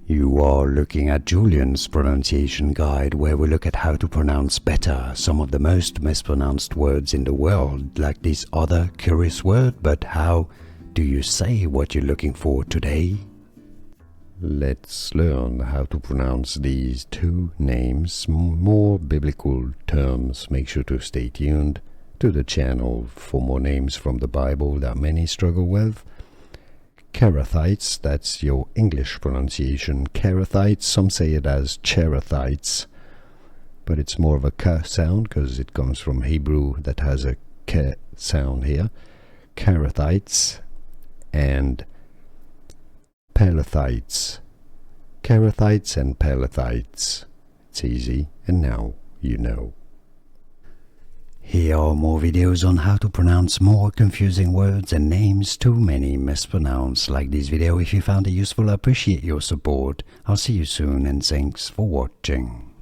You are looking at Julian's pronunciation guide, where we look at how to pronounce better some of the most mispronounced words in the world, like this other curious word. But how do you say what you're looking for today? Let's learn how to pronounce these two names, more biblical terms. Make sure to stay tuned to the channel for more names from the Bible that many struggle with. Cherethites, that's your English pronunciation. Cherethites, some say it as Cherethites, but it's more of a K sound because it comes from Hebrew that has a K sound here. Cherethites and Pelethites. Cherethites and Pelethites. It's easy, and now you know. Here are more videos on how to pronounce more confusing words and names too many mispronounced. Like this video if you found it useful. I appreciate your support. I'll see you soon, and thanks for watching.